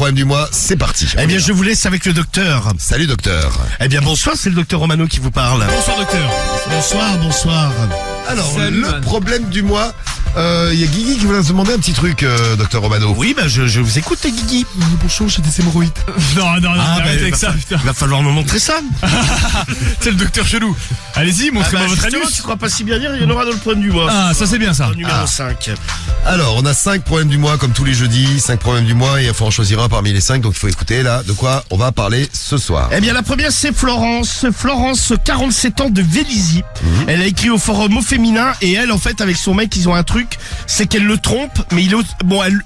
problème du mois, c'est parti. Eh bien, je vous laisse avec le docteur. Salut docteur. Eh bien, bonsoir, c'est le docteur Romano qui vous parle. Bonsoir docteur. Bonsoir. Alors, Salut, le man. problème du mois, il y a Guigui qui voulait se demander un petit truc, docteur Romano. Oui, ben, je vous écoute, les Guigui. Bonjour, j'ai des hémorroïdes. Non, arrêtez avec ça, putain. Il va falloir me montrer ça. C'est le docteur chelou. Allez-y, montrez-moi votre justement, anus. tu crois pas si bien dire, il y en aura dans le problème du mois. Ah, ça c'est bien ça. Numéro 5. Alors, on a 5 problèmes du mois, comme tous les jeudis, 5 problèmes du mois, et il faut en choisir un parmi les 5, donc il faut écouter là de quoi on va parler ce soir. Eh bien, la première, c'est Florence. Florence, 47 ans, de Vélizy. Elle a écrit au forum au féminin, et elle, en fait, avec son mec, ils ont un truc, c'est qu'elle le trompe, mais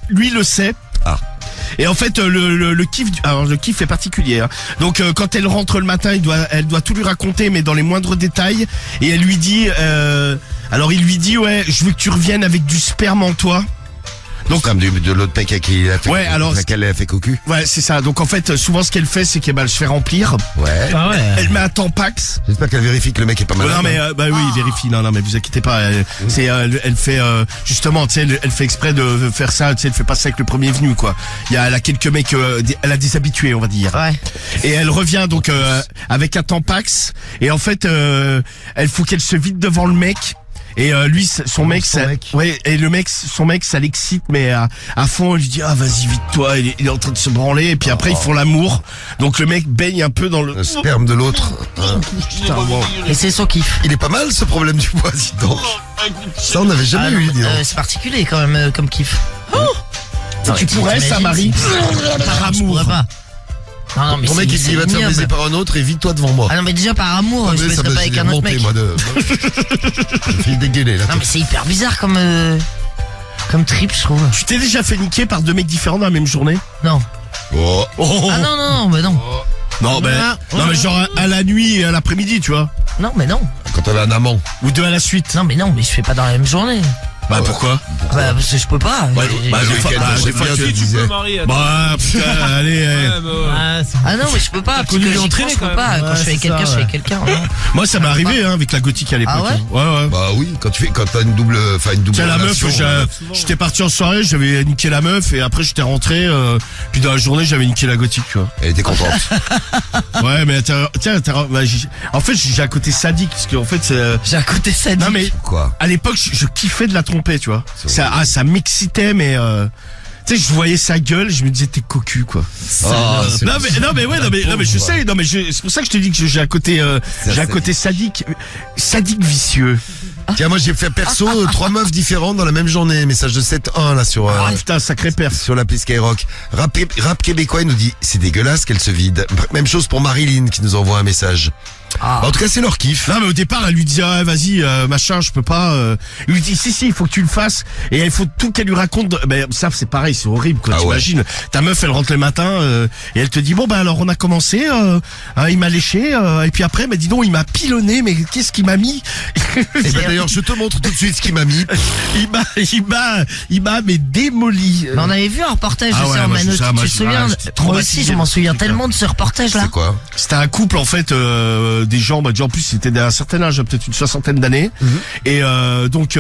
lui le sait. Ah. Et en fait, le kiff est particulier. Hein. Donc, quand elle rentre le matin, elle doit tout lui raconter, mais dans les moindres détails. Et elle lui dit, alors il lui dit, ouais, je veux que tu reviennes avec du sperme en toi. Donc, comme de l'autre mec à qui il a fait, Ouais, alors, laquelle elle a fait cocu. Ouais, c'est ça. Donc en fait, souvent ce qu'elle fait, c'est qu'elle se fait remplir. Ouais. Ah ouais. Elle met un Tampax. J'espère qu'elle vérifie que le mec est pas malade. Non mais bah oui, vérifie. Non mais vous inquiétez pas. Elle fait justement, tu sais, elle fait exprès de faire ça. Tu sais, elle fait pas ça avec le premier venu quoi. Elle a quelques mecs, elle a des habitués, on va dire. Ouais. Et elle revient donc avec un Tampax. Et en fait, elle faut qu'elle se vide devant le mec. Et lui, son mec, ouais, et son mec, ça l'excite, mais à fond, il lui dit, ah, vas-y, vite-toi, il est en train de se branler, et puis après, ils font l'amour. Donc le mec baigne un peu dans le sperme de l'autre. Hein. Putain, bon. Et c'est son kiff. Il est pas mal ce problème du mois, dis donc. Ça, on n'avait jamais eu, dis donc. C'est particulier quand même comme kiff. Tu pourrais, ça, Marie? Par Je amour. pourrais pas. Non, mais Ton mec, il va te faire baiser par un autre et vide-toi devant moi. Ah non, mais déjà par amour, je mais ça mettrais me pas avec fait un autre monter, mec. moi, je fais dégainer, là. Non, mais c'est hyper bizarre comme trip, je trouve. Tu t'es déjà fait niquer par deux mecs différents dans la même journée? Non. Oh. Oh. Ah non, mais non. Non, mais genre à la nuit et à l'après-midi, tu vois. Non, mais non. Quand t'avais un amant. Ou deux à la suite. Non, mais je fais pas dans la même journée. Bah pourquoi? Bah, parce que je peux pas. Bah, le week-end, des fois, tu tu disais. Marie. Bah putain, allez. Ah non, mais je peux pas. connu Psychologiquement, l'entraîner, je peux quand pas. même. Quand je suis avec quelqu'un, je suis avec quelqu'un. Hein. Moi, ça m'est arrivé avec la gothique à l'époque. Ah ouais? Ouais. Bah oui, quand t'as une double Tiens, la meuf, relation, j'étais parti en soirée, j'avais niqué la meuf et après j'étais rentré, puis dans la journée j'avais niqué la gothique, tu vois. elle était contente. Ouais, mais en fait j'ai un côté sadique parce qu'en fait J'ai un côté sadique. non mais Quoi? à l'époque je kiffais de la tromper, tu vois. Ça m'excitait, mais tu sais, je voyais sa gueule, je me disais t'es cocu quoi. Non mais je sais, c'est pour ça que je te dis que j'ai un côté sadique vicieux. Tiens, moi j'ai fait perso 3 meufs différentes dans la même journée. Message de 7-1 là sur Ah putain, sacré perf. sur l'appli Skyrock. Rap québécois, il nous dit c'est dégueulasse qu'elle se vide. Même chose pour Marilyn qui nous envoie un message. Ah. Bah, en tout cas, c'est leur kiff. Non mais au départ elle lui dit ah, vas-y machin je peux pas il lui dit si il faut que tu le fasses et il faut tout qu'elle lui raconte ben ça c'est pareil, c'est horrible quoi. Ah T'imagines ta meuf elle rentre le matin et elle te dit bon bah alors on a commencé il m'a léché et puis après dis donc il m'a pilonné mais qu'est-ce qu'il m'a mis. Et ben d'ailleurs, je te montre tout de suite ce qu'il m'a mis. il m'a mais démoli. Mais on avait vu un reportage Ah de ouais, ça en moi, Mano, ça, tu moi, te je- souviens? j'étais Moi aussi, je m'en souviens traumatisé, tellement de ce reportage là. C'est quoi? C'était un couple en fait des gens déjà en plus c'était d'un certain âge, peut-être une soixantaine d'années et donc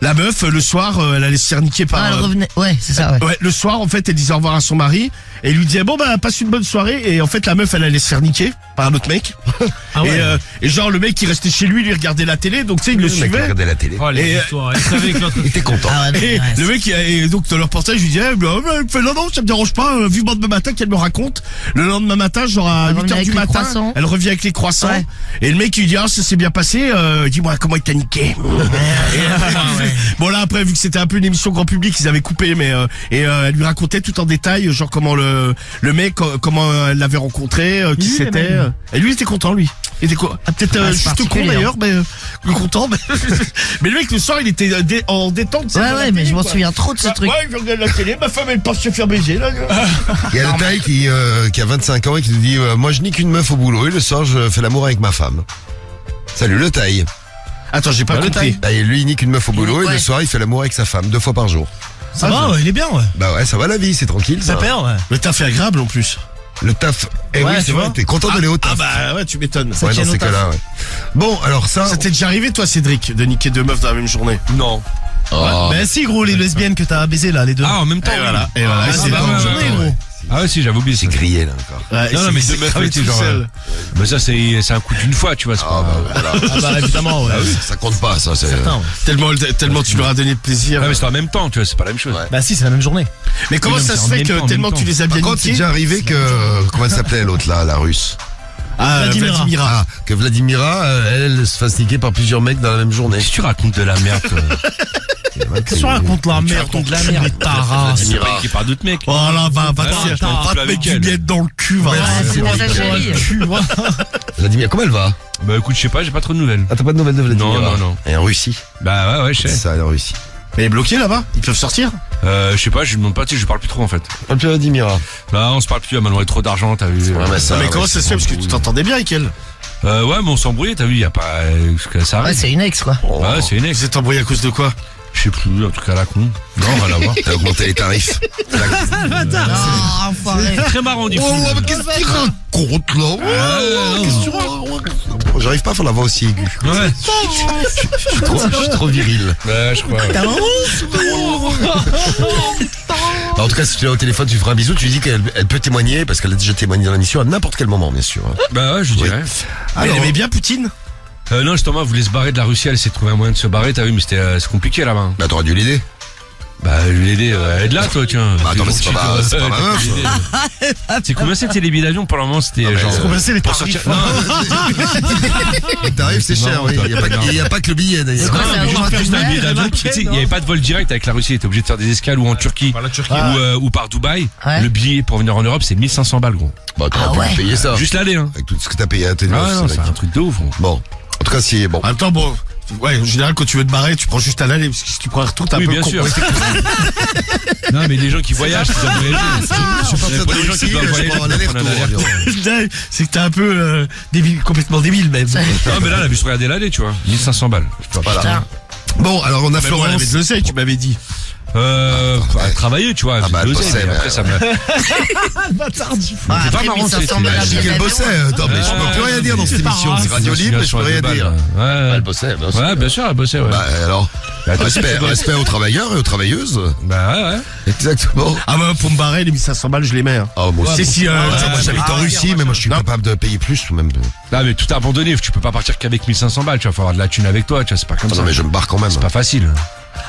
la meuf le soir elle allait se faire niquer par Ah, elle revenait. Ouais, c'est ça, ouais. ouais, le soir en fait elle disait au revoir à son mari et il lui disait bon bah passe une bonne soirée et en fait la meuf elle allait se faire niquer par un autre mec. Ah ouais. Et genre le mec il restait chez lui, il regardait la télé donc tu sais il le Le mec suivait. regardait la télé. Oh, les Et, histoires. Elle savait que l'autre. Il était content. Ah ouais, non, Et ouais, le mec, et donc dans leur portage, je lui disais, elle fait non, ça me dérange pas, vivement demain matin qu'elle me raconte. Le lendemain matin, genre à Elle 8h revient du avec les matin, croissants. elle revient avec les croissants. Ouais. Et le mec, il lui dit, ah, ça s'est bien passé, dis-moi comment il t'a niqué. Bon là, après, vu que c'était un peu une émission grand public, ils avaient coupé, mais, elle lui racontait tout en détail, genre comment le mec, comment elle l'avait rencontré, qui c'était. Et lui, il était content, lui. Il était quoi? Peut-être Ah, c'est juste con particulier, d'ailleurs, mais content. Mais le mec, le soir, il était en détente. Ouais, mais je m'en souviens trop de ce truc. Ouais, je regarde la télé, ma femme elle pense se faire baiser là. Il y a le taille qui a 25 ans et qui nous dit moi je nique une meuf au boulot et le soir je fais l'amour avec ma femme. Salut le taille. Attends, j'ai pas compris. Bah, et lui il nique une meuf au boulot et Ouais. le soir il fait l'amour avec sa femme 2 fois par jour. Ça va, ouais, il est bien, ouais. Bah ouais, ça va la vie, c'est tranquille ça. Ça perd, ouais. Le taf est agréable en plus. Le taf. Eh Ouais, oui, tu c'est vrai, vois. t'es content d'aller au taf. Ah bah ouais, tu m'étonnes. Ouais, dans tient au ces taf. cas-là, ouais. Bon, alors ça. Ça t'est déjà arrivé toi Cédric de niquer deux meufs dans la même journée? Non. Ben si, gros, les lesbiennes que t'as baisé là, les deux. Ah, en même temps. Et voilà. Ah, c'est bah, dans ouais, le ouais, journée, ouais. gros. Ah ouais, si, j'avais oublié. C'est grillé, là, encore. Ouais, Non, non, mais c'est deux meufs, cramé tu sais, tout genre. seul. Mais ça, c'est un coup d'une fois, tu vois. C'est Ah, pas. bah, voilà. Ah bah évidemment, ouais. Ça compte pas, ça, c'est... Certain, ouais. Tellement tu leur as donné de plaisir. Ouais, mais c'est en même temps, tu vois, c'est pas la même chose. Ouais. Bah si, c'est la même journée. Mais comment Oui, non, ça mais se c'est en fait même temps, que en tellement même tu temps. les as bien Par contre, c'est niqués? déjà arrivé que... Comment elle s'appelait, l'autre, là, la russe? Ah, Vladimira. Vladimira. Ah, que Vladimira, elle se fasse niquer par plusieurs mecs dans la même journée. Si tu racontes de la merde, toi. Qu'est-ce que tu racontes la merde, racontes ton de la cul merde. de ta race. C'est pas niqué par d'autres mecs. Oh là, va Ouais, te mettre du miette dans le cul, va. Ouais, c'est pour ta chérie. Vladimir, comment elle va? Bah écoute, je sais pas, j'ai pas trop de nouvelles. Ah, t'as pas de nouvelles de Vladimir? Non, non, non. Et en Russie? Bah ouais, je sais. Ça, elle est en Russie. Elle est bloquée là-bas? Ils peuvent sortir? Je sais pas, je lui demande pas, tu sais, je parle plus trop en fait. Pas plus Vladimira. Là, on se parle plus, elle m'a demandé trop d'argent, t'as vu. Ouais, mais ça, Non, mais ouais, comment ça se fait? Parce que tu t'entendais bien avec elle. Ouais, mais on s'embrouillait, t'as vu, y a pas. Que ça Ouais, arrive. c'est une ex, quoi. Ouais, c'est une ex. Vous êtes embrouillés à cause de quoi? Je sais plus, en tout cas, la con. Non, on va la voir. Elle a augmenté les tarifs. Ah, enfoiré. Très marrant, du coup. Oh, mais qu'est-ce qu'il raconte, là? Oh, qu'est-ce que tu racontes? J'arrive pas à faire la voix aussi aiguë. Ouais. Je suis trop viril. Ouais, je crois. Bah, en tout cas, si tu l'as au téléphone, tu feras un bisou, tu lui dis qu'elle peut témoigner, parce qu'elle a déjà témoigné dans l'émission à n'importe quel moment, bien sûr. Bah ouais, je dirais. Elle aimait bien Poutine? Non, justement, elle voulait se barrer de la Russie, elle s'est trouvé un moyen de se barrer, t'as vu, mais c'est compliqué là-bas. Bah, t'aurais dû l'aider. Bah, je vais l'aider, aide-la, toi, tiens. Bah, attends, mais c'est gentil, pas toi. c'est pas ma meuf. C'est combien c'était les billets d'avion pour le moment? C'était genre. C'est combien c'est les pour tarifs? sortir. Non, Le tarif, c'est cher, oui. Il y a pas que le billet, d'ailleurs. quoi, non, c'est mais un juste grand juste un billet il y en a d'avion. Tu sais, il n'y avait pas de vol direct avec la Russie. T'es obligé de faire des escales ou en Turquie Par la Turquie. ou par Dubaï. Ouais. Le billet pour venir en Europe, c'est 1500 balles, gros. Bah, t'aurais Ah pu ouais. payer ça. Juste l'aller, hein. Avec tout ce que t'as payé à tes Ah ouais, non, noces, c'est mec. un truc de ouf, gros. Bon. En tout cas, si, bon. En même temps, bon. Ouais, en général, quand tu veux te barrer, tu prends juste à l'aller, parce que si tu prends un retour, t'as un Oui, peu bien con. sûr. Non, mais les gens qui voyagent, qui doivent voyager. Je suis parti Pour de les gens qui Russie, doivent je voyager, prends un ils prennent un aller-retour. aller-retour. C'est que t'es un peu débile, complètement débile même. Non, mais là, elle a juste regardé l'aller, tu vois. 1500 balles. Voilà. Putain. Bon, alors on a Mais bon, elle Florence. avait de l'oseille, tu m'avais dit. Travailler, tu vois. Ah bah, elle l'oseille, bossait, mais mais après, ça me. Ah, C'est pas après marrant, 1500 c'est- balles Elle a dit de qu'elle l'avion. bossait. Attends, mais je peux plus rien dire dans cette émission. C'est radio libre, je peux rien dire. Ouais, Elle bossait, bien sûr. ouais, bien sûr, elle bossait, ouais. Bah, alors. Bah, toi aussi, tu bosses. Respect aux travailleurs et aux travailleuses. Bah, ouais, ouais. Exactement. Ah bah, pour me barrer, les 1500 balles, je les mets. Hein. Ah, moi C'est aussi. si, Moi, j'habite en Russie, mais moi, je suis Non. capable de payer plus, ou même. Non, mais tout est abandonné. Tu peux pas partir qu'avec 1500 balles, tu vas avoir de la thune avec toi, tu vois, c'est pas comme Ah ça. non, mais je me barre quand même. C'est pas facile.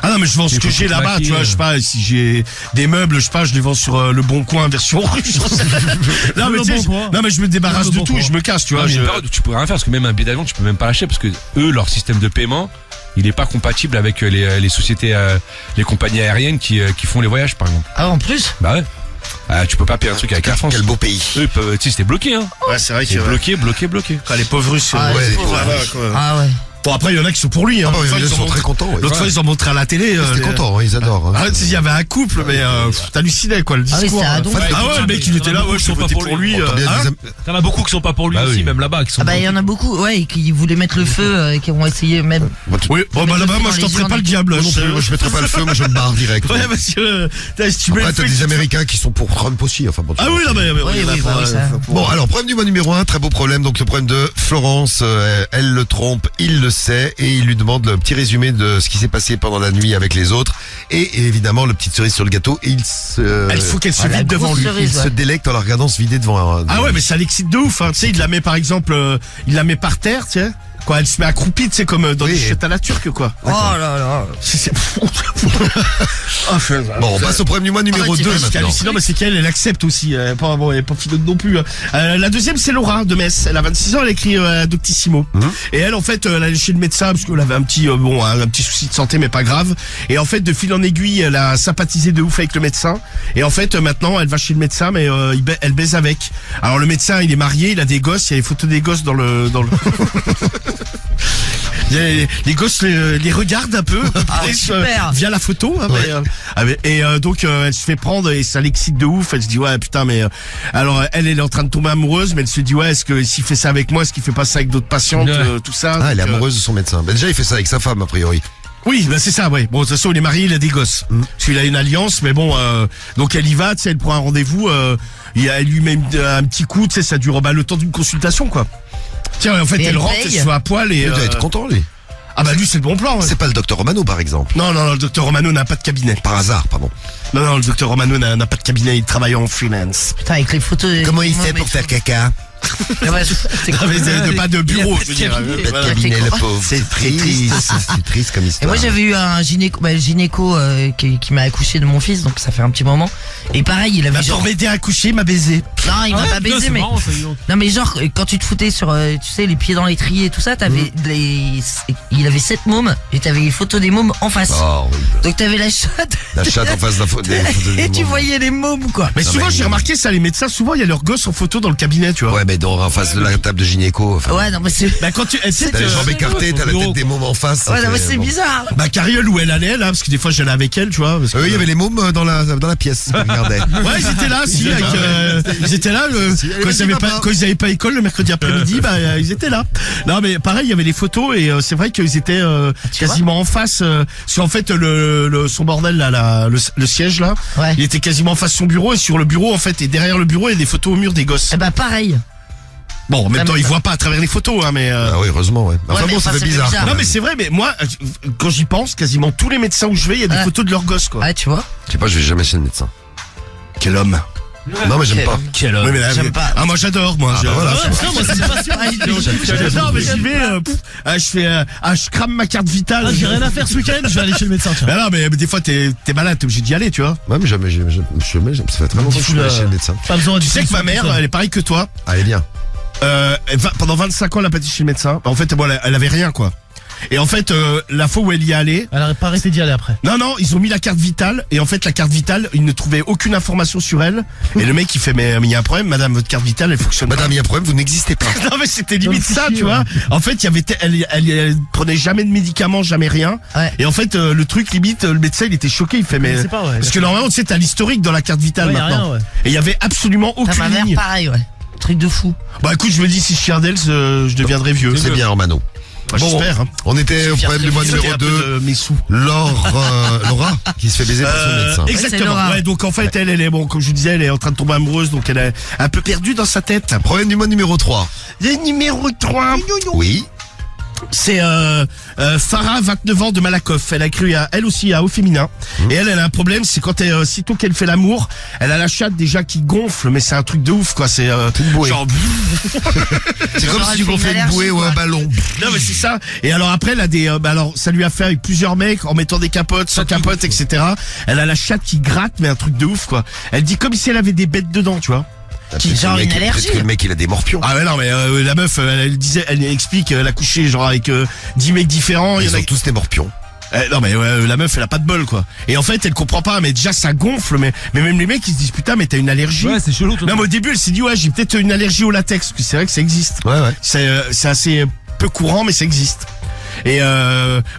Ah non, mais je vends ce Il que faut j'ai tout là-bas, claquer, tu vois, je sais pas, si j'ai des meubles, je sais pas, je les vends sur le Bon Coin version russe. Non, mais Le tu sais, Bon Coin. non, mais je me débarrasse Le de Bon tout Coin. et je me casse, tu Ouais, vois. mais il y a je- une période où tu peux rien faire parce que même un billet d'avion, tu peux même pas lâcher parce que eux, leur système de paiement, il est pas compatible avec les sociétés, les compagnies aériennes qui font les voyages, par exemple. Ah, en plus? Bah ouais. Tu peux pas payer un truc avec Air France. Quel beau pays. Eux, ils peuvent, tu sais, c'était bloqué, hein. Ouais, c'est vrai C'est que bloqué. quand les pauvres Russes. Ah, ouais, les les pauvres. pauvres. voilà, quoi. Ah ouais. Bon, après, il y en a qui sont pour lui. Hein. Ah, bah, L'autre fois, ils ils ont sont montré- très contents. L'autre fois, ils ont montré à la télé. Ils étaient les- contents, ils adorent. Ah, tu sais, il y avait un couple, mais t'hallucinais, quoi, le Ah oui, discours. c'était à Donf. Ah ouais, le mec, il était là, ouais, je suis voté pour lui. T'as bien hein. des- T'en as beaucoup qui sont pas pour lui Bah aussi, oui. même là-bas, qui sont Ah bah, il y en a beaucoup, ouais, qui voulaient mettre le feu, et qui ont essayé même. Oui, bon, bah Mais là-bas, le moi, feu je dans tenterai les pas le diable. Moi non plus, moi je mettrais pas le feu, moi je me barre direct. Ouais, parce que, si tu mets Après, le t'as feu. des Américains qui sont pour Trump aussi, enfin bon. Ah oui, non, mais Oui, il y en a oui, pour- bah oui, ça. Bon, alors, problème du mois numéro 1, très beau problème. Donc, le problème de Florence, elle le trompe, il le sait, et il lui demande le petit résumé de ce qui s'est passé pendant la nuit avec les autres. Et évidemment, le petite cerise sur le gâteau, il se... Il faut qu'elle se Ah, la vide devant grosse lui. cerise. il se ouais. délecte en la regardant se vider devant un... Ah ouais, mais ça l'excite de ouf, hein. Tu sais, il la met par exemple, il la met par terre, tu sais. Quoi, elle se met accroupie, tu sais, comme dans Oui. des chiottes à la turque, quoi. Oh là là. C'est... Bon, on passe au problème du mois numéro tu 2 vas- Ce qui est maintenant. hallucinant, mais c'est qu'elle, elle accepte aussi. Elle est pas, bon, elle est pas filote non plus. Hein. La deuxième, c'est Laura de Metz. Elle a 26 ans, elle écrit Doctissimo. Et elle, en fait, elle allait chez le médecin parce qu'elle avait un petit, un petit souci de santé, mais pas grave. Et en fait, de fil en aiguille, elle a sympathisé de ouf avec le médecin. Et en fait, maintenant, elle va chez le médecin, mais elle baise avec. Alors le médecin, il est marié, il a des gosses. Il y a les photos des gosses dans le. Les gosses les regardent un peu super. via la photo hein, donc elle se fait prendre et ça l'excite de ouf. Elle se dit ouais putain mais alors elle est en train de tomber amoureuse, mais elle se dit ouais est-ce que s'il fait ça avec moi, est-ce qu'il fait pas ça avec d'autres patientes, Ouais. tout ça. Ah, elle est Donc, amoureuse de son médecin. Bah, déjà, il fait ça avec sa femme, a priori. oui, bah c'est ça, ouais. Bon, de toute façon, il est marié, il a des gosses. Parce qu'il a une alliance, mais bon, donc elle y va, tu sais, elle prend un rendez-vous, elle lui met un petit coup, tu sais, ça dure le temps d'une consultation, quoi. Tiens, en fait, Et elle elle rentre, paye elle se fait à poil et... Il doit être content, lui. Ah bah lui c'est le bon plan. Ouais. C'est pas le docteur Romano, par exemple. Non, le docteur Romano n'a pas de cabinet. Par hasard, pardon. Non, le docteur Romano n'a pas de cabinet, il travaille en freelance. Putain, avec les photos. Comment il fait pour faire caca? Ah ouais, c'est Ah, mais pas de bureau, Il a je veux dire. pas de cabinet. Pas de Voilà. cabinet, c'est le quoi pauvre. C'est triste. C'est triste comme Et histoire. moi j'avais eu un gynéco qui m'a accouché de mon fils, donc ça fait un petit moment. Et pareil, il avait Bah, genre... pour m'aider à accoucher, il m'a baisé. Non, il m'a pas baisé, mais... Non mais genre, quand tu te foutais sur, tu sais, les pieds dans l'étrier et tout ça, t'avais il avait 7 mômes, et t'avais les photos des mômes en face. Oh, oui. Donc t'avais la chatte. La chatte en face des photos des Et tu mômes. voyais les mômes, quoi. Mais Non, souvent mais- j'ai remarqué ça, les médecins, souvent il y a leurs gosses en photo dans le cabinet, tu vois. Ouais, mais en face de la table de gynéco. Enfin, Ouais, non mais c'est... Bah quand tu sais, t'as les jambes écartées, t'as la tête des mômes en face. ça Ouais, non mais fait- c'est bon. bizarre. bah Cariole où elle allait là, parce que des fois j'allais avec elle, tu vois. Parce que, Il y avait les mômes dans la pièce. Regardez. Ouais, ils étaient là, si, avec, ils étaient là, quand ils avaient pas école le mercredi après-midi, bah, ils étaient là. Non, mais pareil, il y avait les photos et c'est vrai qu'ils étaient tu vois quasiment en face. Sur en fait son bordel là, le siège là, Ouais. il était quasiment en face de son bureau et sur le bureau en fait et derrière le bureau il y a des photos au mur des gosses. Eh bah pareil. Bon, en même Ah, temps mais ils ça- voient pas à travers les photos, hein, mais. Ah oui, heureusement, ouais. Enfin mais bon, ça ça fait fait bizarre. bizarre. quand Non même. mais c'est vrai, mais moi quand j'y pense, quasiment tous les médecins où je vais, il y a des Ouais. photos de leurs gosses quoi. Ouais, tu vois. Je sais pas, je vais jamais chez le médecin. Quel homme. Non, mais j'aime pas. Quel Ouais, mais là, J'aime pas. Ah moi j'adore moi. Ah, bah voilà. Ouais, putain, moi c'est pas sûr. Non mais j'y vais, je fais, je crame ma carte vitale. Ah, j'ai rien à faire ce week-end, je vais aller chez le médecin, tiens. Mais non, mais des fois t'es malade, t'es obligé d'y aller, tu vois. Ouais, mais jamais, ça fait très longtemps que je suis allé chez le médecin. Pas besoin de Tu sais que ma mère, elle est pareille que toi. Allez, bien. Pendant 25 ans, elle a pas été chez le médecin. En fait, bon, elle avait rien, quoi. Et en fait, la fois où elle y est allée, Elle a pas arrêté d'y aller après. non, ils ont mis la carte vitale. Et en fait, la carte vitale, ils ne trouvaient aucune information sur elle. Et le mec, il fait, mais il y a un problème, madame, votre carte vitale, elle fonctionne Madame, il y a un problème, vous n'existez pas. pas. Non, mais c'était limite Non, ça, c'est tu chier, vois. ouais. En fait, il y avait, elle prenait jamais de médicaments, jamais rien. Ouais. Et en fait, le truc, limite, le médecin, il était choqué. Il fait, mais. Je sais pas, ouais. Parce que normalement, tu sais, t'as l'historique dans la carte vitale Ouais, y a maintenant. rien, ouais. Et il y avait absolument T'as aucune ma mère ligne. pareil, ouais. Truc de fou. Bah écoute, je me dis si je suis Ardels, je deviendrai vieux. C'est bien, Romano. Bah, Bon, j'espère. Hein. on était au problème du mois C'était numéro un peu 2. de mes sous. Laura, qui se fait baiser par son médecin. c'est Exactement. Laura. Ouais, donc en fait, elle est bon, comme je vous disais, elle est en train de tomber amoureuse, donc elle est un peu perdue dans sa tête. Problème du mois numéro 3. Le numéro 3, Oui. c'est Farah, 29 ans de Malakoff. Elle a cru elle aussi au féminin. Et elle a un problème, c'est quand sitôt qu'elle fait l'amour, elle a la chatte déjà qui gonfle, mais c'est un truc de ouf, quoi. C'est une bouée. genre. C'est comme Genre, si tu elle fait gonflais une une bouée allergie, ou un quoi. ballon. Non mais c'est ça. Et alors après elle a des alors ça lui a fait avec plusieurs mecs en mettant des capotes, sans capote, etc. Elle a la chatte qui gratte mais un truc de ouf quoi. Elle dit comme si elle avait des bêtes dedans, tu vois. Peut-être genre que le mec- une allergie. peut-être que le mec, il a des morpions. Ah ouais non mais la meuf elle disait, elle explique, elle a couché genre avec 10 mecs différents. Il y Ils en a ont tous des morpions. non mais la meuf elle a pas de bol quoi. Et en fait elle comprend pas, mais déjà ça gonfle, mais même les mecs ils se disent putain mais t'as une allergie. Ouais, c'est chelou. Non mais au début elle s'est dit ouais j'ai peut-être une allergie au latex, parce que c'est vrai que ça existe. Ouais. C'est assez peu courant mais ça existe. Et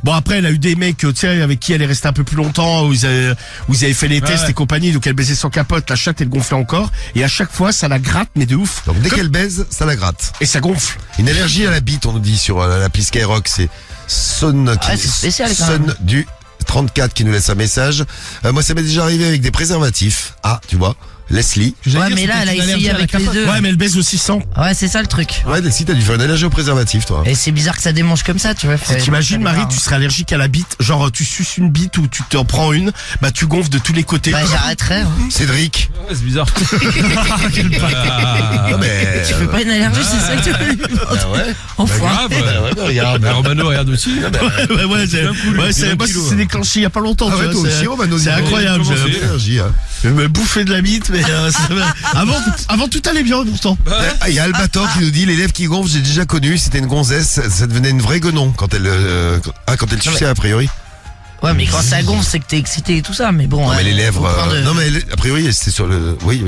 bon après elle a eu des mecs tu sais avec qui elle est restée un peu plus longtemps où ils avaient fait les tests ouais. et compagnie, donc elle baisait sans capote, la chatte elle gonflait encore et à chaque fois ça la gratte mais de ouf. Donc dès Comme- qu'elle baise, ça la gratte. et ça gonfle. Une allergie à la bite, on nous dit sur l'appli Skyrock, c'est Son Ouais, c'est spécial, quand même. Son du 34 qui nous laisse un message. Moi, ça m'est déjà arrivé avec des préservatifs. Ah, tu vois, Leslie. Ouais, mais là, elle a essayé avec les deux. Ouais mais elle baise aussi sans. Ouais, c'est ça le truc. Ouais, Leslie, t'as dû faire une allergie au préservatif, toi. Et c'est bizarre que ça démange comme ça, tu vois. T'imagines Marie, tu serais allergique à la bite, genre tu suces une bite ou tu t'en prends une, bah tu gonfles de tous les côtés. Bah, j'arrêterais. Hein. Cédric. Ouais, c'est bizarre. Non, mais. Tu fais pas une allergie, c'est ça que tu veux. Ah ouais. Enfin. Regarde. Bah, Romano regarde aussi. ouais, moi c'est déclenché il y a pas longtemps. Ah tu ouais, vois, toi c'est- aussi, Romano. c'est incroyable. J'ai Je allergie, hein. vais me bouffer de la bite, mais avant tout allait bien pourtant. Ah, il y a Albator qui nous dit l'élève qui gonfle, j'ai déjà connu, c'était une gonzesse, ça devenait une vraie guenon quand elle suçait a priori. Ouais, mais quand ça gonfle, c'est que t'es excité et tout ça. Mais bon. Non mais les lèvres, au point de- non mais a priori c'était sur le, oui.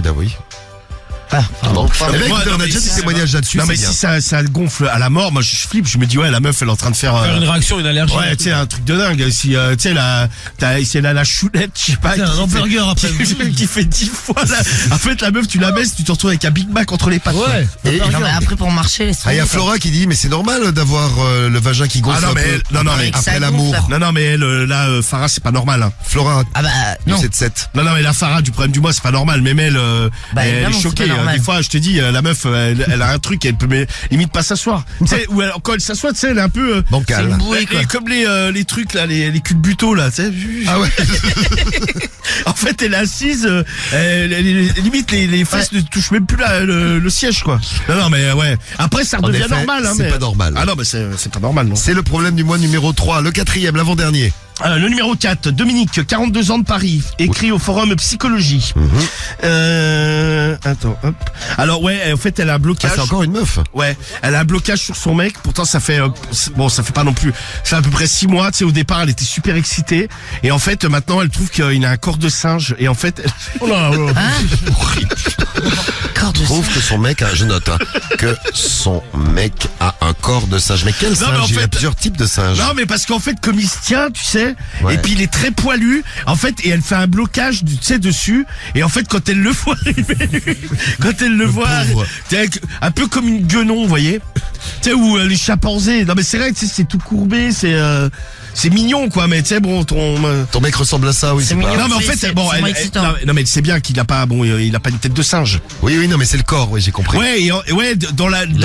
Ah, pardon. Eh ben, moi, écoutez, non, on a mais déjà des si- témoignages là-dessus. Non mais c'est si bien. ça gonfle à la mort, moi je flippe, je me dis ouais la meuf elle est en train de faire Faire une réaction, une allergie. ouais tu sais un truc de dingue. Si tu sais si elle a la choulette, je sais pas, C'est un hamburger après. qui fait 10 fois là. En fait la meuf tu la baisses, tu te retrouves avec un Big Mac entre les pattes. Ouais. Non, mais après, pour marcher, laisse Ah, il y a tomber, quoi. Flora qui dit mais c'est normal d'avoir le vagin qui gonfle Ah, non, un mais peu non, mais que ça après gonfle, l'amour. ça- Non mais elle, là Farah c'est pas normal. Hein. Flora Ah bah, du non. 7-7. Non mais la Farah du problème du mois c'est pas normal, même elle Bah, elle est évidemment, c'est choquée. pas normal. des fois, je te dis, la meuf, elle a un truc, elle peut limite pas s'asseoir. Tu sais, ou quand elle s'assoit, tu sais, elle est un peu C'est Bancal. une bouée, quoi. comme les trucs là, les culbutos là, tu sais. Ah ouais. En fait, elle est assise, limite les fesses ne touchent même plus le siège, quoi. Non, mais ouais. Après, ça redevient effet, normal, hein. c'est mais... pas normal. Ah non, mais c'est pas normal, non. C'est le problème du mois numéro 3, le 4e, l'avant-dernier. Le numéro 4, Dominique, 42 ans de Paris, écrit au forum Psychologie. Attends, hop. Alors ouais, en fait, elle a un Ah, blocage. c'est encore une meuf. Ouais, elle a un blocage sur son mec. Pourtant, ça fait ça fait pas non plus. Ça fait à peu près 6 mois. Tu sais, au départ, elle était super excitée, et en fait, maintenant, elle trouve qu'il a un corps de singe. Et en fait, oh là, Corps de Trouve que son mec a, je note, hein, que son mec a un corps de singe. Mais quel singe? mais en Il y a fait- plusieurs types de singes. non, mais parce qu'en fait, comme il se tient, tu sais, Ouais. et puis il est très poilu. En fait, et elle fait un blocage, tu sais, dessus. Et en fait, quand elle le voit arriver, quand elle le voit, pauvre. tu sais, un peu comme une guenon, vous voyez. Tu sais, où les chimpanzés. Non, mais c'est vrai, tu sais, c'est tout courbé, c'est mignon, quoi. Mais tu sais, bon, Ton mec ressemble à ça, oui. C'est pas- mignon. non, mais en Oui, fait, c'est- bon, c'est moins excitant. non, mais elle sait bien qu'il a pas, il a pas une tête de singe. Oui, non, mais c'est le corps, oui, j'ai compris. Ouais, et ouais, dans la lutte.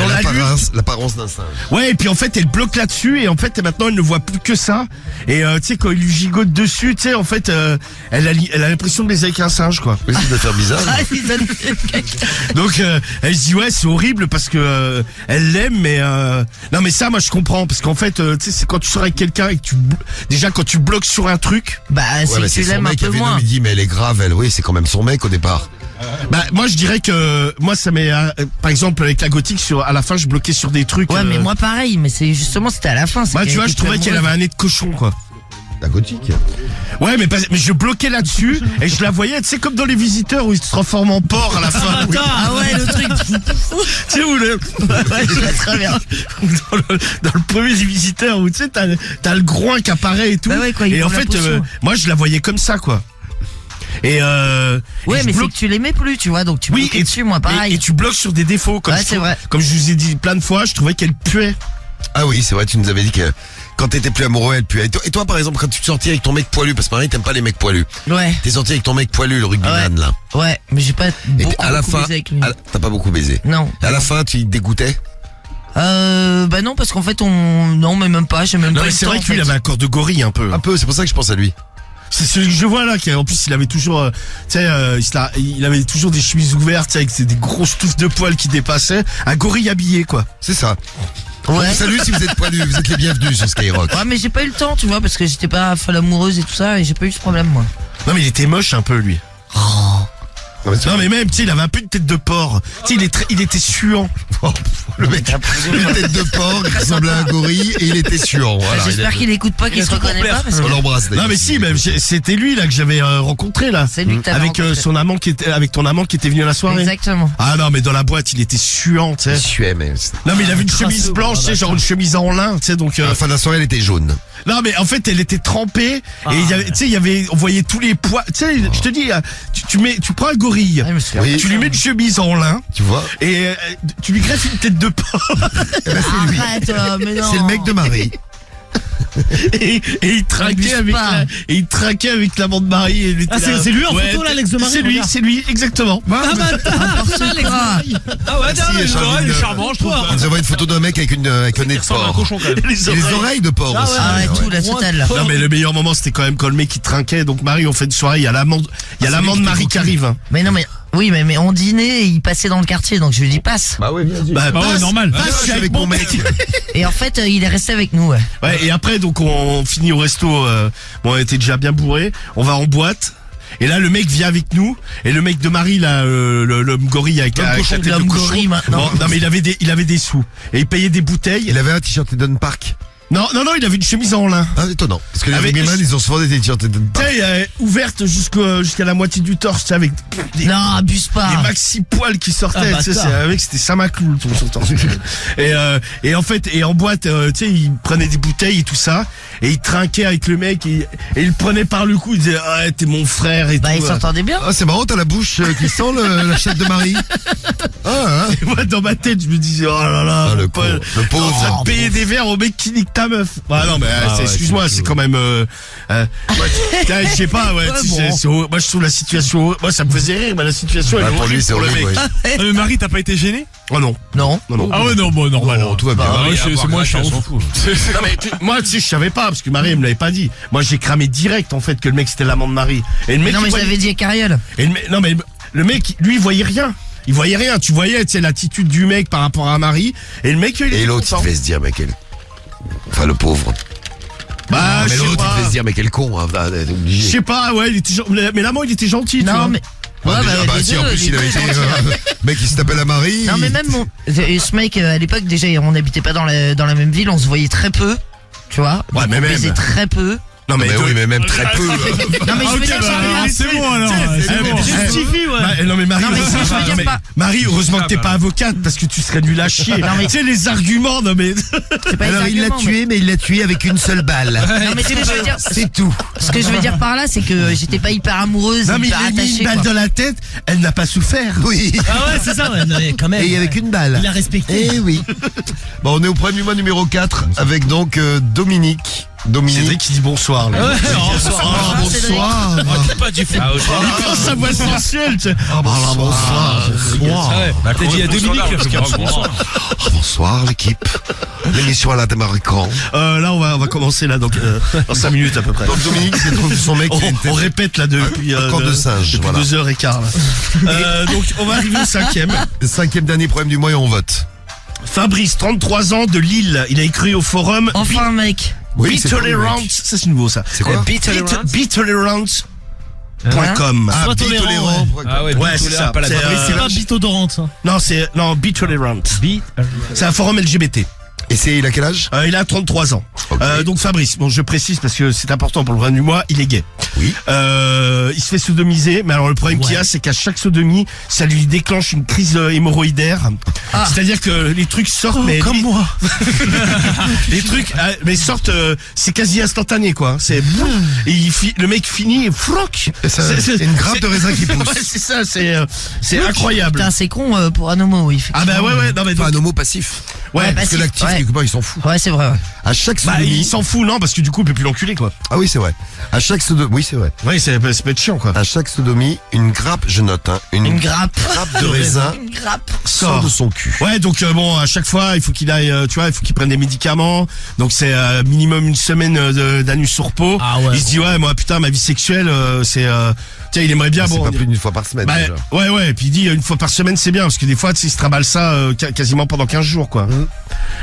L'apparence d'un singe. Ouais, et puis en fait, elle bloque là-dessus, et en fait, maintenant, elle ne voit plus que ça. Et tu sais, quand il lui gigote dessus, tu sais, en fait, elle a l'impression de baiser avec un singe, quoi. Oui, ça doit faire bizarre. Ah, il donne- Donc, elle se dit, ouais, c'est horrible parce que elle l'aime, mais non, mais ça, moi, je comprends, parce qu'en fait, tu sais, c'est quand tu sors avec quelqu'un et que déjà quand tu bloques sur un truc, Bah, Ouais, si mais tu c'est son l'aimes un mec peu avec nous, moins. il dit, mais elle est grave, elle. Oui, c'est quand même son mec au départ. bah, moi, je dirais que moi, ça m'est, par exemple, avec la gothique, à la fin, je bloquais sur des trucs. Ouais, mais moi pareil, mais c'est justement, c'était à la fin. c'est Moi, qu'elle tu vois, était je trouvais plus qu'elle avait amoureuse. un nez de cochon, quoi. La gothique. Ouais, mais je bloquais là-dessus et je la voyais, tu sais, comme dans Les Visiteurs où il se transforme en porc à la fin. Ah ouais, le truc. Tu sais, où Ouais, je vois très bien. dans le premier des Visiteurs où tu sais, t'as le groin qui apparaît et tout. Bah ouais, quoi, il et prend en la fait, potion. moi, je la voyais comme ça, quoi. Et Ouais, et je mais c'est bloque- que tu l'aimais plus, tu vois, donc tu oui, bloquais dessus, moi pareil. et tu bloques sur des défauts. Comme Ouais, je c'est vrai. Comme je vous ai dit plein de fois, je trouvais qu'elle puait. Ah oui, c'est vrai, tu nous avais dit que quand t'étais plus amoureux, elle puait. Et toi, par exemple, quand tu te sortis avec ton mec poilu, parce que Marie, t'aimes pas les mecs poilus. Ouais, T'es sorti avec ton mec poilu, le rugbyman, là. ouais, mais j'ai pas Et beaucoup, à la beaucoup fin, baisé avec lui. t'as pas beaucoup baisé. Non. À la fin, tu te dégoûtais. Bah non, parce qu'en fait, non, mais même pas, j'ai même Non, pas mais eu le c'est temps, vrai en que lui, il fait. avait un corps de gorille un peu. Un peu, c'est pour ça que je pense à lui. C'est celui que je vois là, qui en plus il avait toujours, tu sais, il avait toujours des chemises ouvertes, tu sais, avec des grosses touffes de poils qui dépassaient, un gorille habillé, quoi. C'est ça. On Ouais. vous salue si vous êtes poilu, vous êtes les bienvenus sur Skyrock. Ouais, mais j'ai pas eu le temps, tu vois, parce que j'étais pas folle amoureuse et tout ça, et j'ai pas eu ce problème, moi. Non, mais il était moche un peu, lui. Non, mais même, tu sais, il avait un peu une tête de porc. Tu sais, il était suant. Le mec, une tête de porc, il ressemblait à un gorille et il était suant. Voilà, J'espère qu'il écoute pas, qu'il se reconnaît pas, parce On que l'embrasse d'ailleurs. Non, mais si, même, c'était lui, là, que j'avais rencontré, là. c'est lui que t'avais Avec rencontré. son amant avec ton amant qui était venu à la soirée. Exactement. Ah non, mais dans la boîte, il était suant, tu sais. Il suait, mais Non, mais il avait une chemise blanche, tu sais, genre une chemise en lin, tu sais, donc. à la fin de la soirée, elle était jaune. Non, mais en fait, elle était trempée et il y avait, tu sais, on voyait tous les poids. Tu sais, je te dis, tu prends un gorille, Ouais, je me souviens. Oui. tu lui mets une chemise en lin Tu vois? et tu lui greffes une tête de porc Arrête, mais non. C'est le mec de Marie. et il traquait Abuse avec pas. il traquait avec l'amant de Marie. Et il était Ah, là. c'est lui en photo, là, l'ex de Marie, regarde. C'est lui, exactement. N'importe quoi. Ah ouais, Si, il Charline, est charmant, je trouve. Il nous envoie une photo d'un mec avec un nez de ressemble à un porc. cochon quand même. Les Et les oreilles de porc Ah aussi. ouais. Ah ouais, Ouais. tout, la totale, là. Non, mais le meilleur moment, c'était quand même quand le mec il trinquait. Donc Marie, on fait une soirée, il y a l'amant de Marie qui arrive. Hein. Mais non, mais, oui, mais on dînait et il passait dans le quartier, donc je lui dis passe. Bah oui, bien sûr. Bah, Bah ouais, passe, normal. passe, Je suis avec mon mec. Et en fait, il est resté avec nous, ouais. Ouais, et après, donc, on finit au resto. Bon, on était déjà bien bourré. On va en boîte. Et là, le mec vient avec nous. Et le mec de Marie, là, l'homme gorille avec la tête de L'homme cochon. gorille, maintenant. Non, mais il avait des sous. Et il payait des bouteilles. Il avait un t-shirt Eden Park. Non, il avait une chemise en lin. Ah, étonnant. Parce que les Avec- rugbyman, ils ont souvent des t-shirts Eden Tu Park. sais, ouverte jusqu'à la moitié du torse, tu sais, avec des, Non, abuse pas. des maxi poils qui sortaient. Ah, Tu sais, bâtard. c'était Samaclou, son torse. Et en fait, et en boîte, tu sais, il prenait des bouteilles et tout ça. et il trinquait avec le mec et il le prenait par le cou, il disait ah t'es mon frère et Bah, tout. ils s'entendaient bien. Ah, c'est marrant, t'as la bouche qui sent la chatte de Marie. Ah, hein. Et moi dans ma tête je me disais oh là là, Ah, le Paul, con, le pauvre. t'es en train de payer des verres au mec qui nique ta meuf. Ah non mais excuse-moi, c'est quand même je sais pas moi je trouve la situation, moi ça me faisait rire, mais la situation Bah, elle est pour lui, horrible c'est pour le horrible, mec. ouais. Marie, t'as pas été gêné? Oh non. Non. Ah ouais, non, bon, normal. Non, tout va bien. C'est moi, je suis s'en fout. Non mais moi tu sais je savais pas parce que Marie elle me l'avait pas dit. Moi j'ai cramé direct en fait que le mec c'était l'amant de Marie. Et le mec Non, mais il je voyait- l'avais dit à Cariole. et non mais le mec lui il voyait rien. Il voyait rien, tu voyais tu sais l'attitude du mec par rapport à Marie et le mec il était Et l'autre, il content. devait se dire, mais quel. Enfin, le pauvre. Bah mais je sais l'autre, il pas. devait se dire, mais quel con, hein, t'es Je obligé. sais pas, ouais, il était mais l'amant il était gentil, tu vois. Non, mais. Ouais, Ouais, déjà, bah, bah, les si, deux, en plus, les il deux avait été. gentils. Mec, il se tapait la Marie. Non, mais même ce mec, à l'époque, déjà, on n'habitait pas dans la même ville, on se voyait très peu. Tu vois? Ouais, Donc, mais on même. baisait très peu. Non Mais oui, mais même très peu. Non, mais je veux dire, C'est bon, alors. c'est bon. Justifie, ouais. Non mais Marie, Non, mais si, je veux dire mais pas. Marie, heureusement que t'es pas avocate parce que tu serais nul à chier. Non, mais- Tu sais les arguments, non mais c'est pas Alors, il l'a exactement, tué, mais il l'a tué avec une seule balle. Non, mais ce que je veux dire, C'est tout. ce que je veux dire par là, c'est que j'étais pas hyper amoureuse, non mais il hyper a mis attachée. une balle quoi. dans la tête, elle n'a pas souffert. Oui. Ah ouais, c'est ça, ouais. Non, mais quand même. Et avec une balle. Il a respecté. Eh oui. Bon, on est au premier mois numéro 4 avec donc Dominique. Cédric qui dit bonsoir. Là. Ouais, Ah, Cédric. bonsoir. Pas du foot. Oh, sa voix sensuelle. tu sais. Ah, bonsoir. Bah, T'as dit à Dominique, parce qu'il y a bonsoir. Ah, bonsoir l'équipe. L'émission à la démarquant. Là on va commencer là donc dans 5 minutes à peu près. Donc Dominique, c'est donc son mec qui a une tête. On répète là depuis corps de singe, depuis voilà. 2h15 là. Donc on va arriver au 5e. 5e dernier problème du mois et on vote. Fabrice, 33 ans de Lille, il a écrit au forum Enfin, un mec. Oui, c'est pas lui, Bitolerant, mec. ça c'est nouveau ça. C'est quoi Bitolerant.com. Ah, Sois bitolérant. Ah ouais, Ouais, c'est ça. pas la C'est, Fabrice, C'est pas bitodorante, ça. Non, c'est Bitolerant. C'est un forum LGBT. Et il a quel âge? Il a 33 ans. Ok. Donc Fabrice, bon je précise parce que c'est important pour le vrai du mois, il est gay. Oui. Il se fait sodomiser, mais alors le problème qu'il y a, c'est qu'à chaque sodomie, ça lui déclenche une crise hémorroïdaire. Ah. C'est-à-dire que les trucs sortent, mais comme moi. les trucs, mais sortent, c'est quasi instantané quoi. C'est et le mec finit, et froc. C'est une grappe de raisin qui pousse. Ouais, c'est ça, c'est incroyable. Putain, c'est con pour un homo, oui. Ah bah ouais, non mais Pas donc, un homo passif. ouais, Parce que passif, l'actif, ouais. quelque part, il s'en fout. Ouais, c'est vrai, ouais. À chaque bah sodomie. il s'en fout non parce que du coup il peut plus l'enculer quoi. Ah oui, c'est vrai. À chaque sodomie. Oui, c'est vrai. Ouais, ça peut être chiant quoi. À chaque sodomie, une grappe, je note, hein, Une grappe. grappe de raisin Une grappe. sort de son cul. Ouais, donc bon, à chaque fois, il faut qu'il aille, tu vois, il faut qu'il prenne des médicaments. Donc c'est minimum une semaine d'anus sur peau. Ah ouais. Il se dit ouais, moi putain, ma vie sexuelle, tiens, il aimerait bien. C'est Bon, pas plus d'une fois par semaine, bah, déjà. ouais. Et puis il dit une fois par semaine, c'est bien parce que des fois, tu sais, il se trimballe ça quasiment pendant 15 jours, quoi.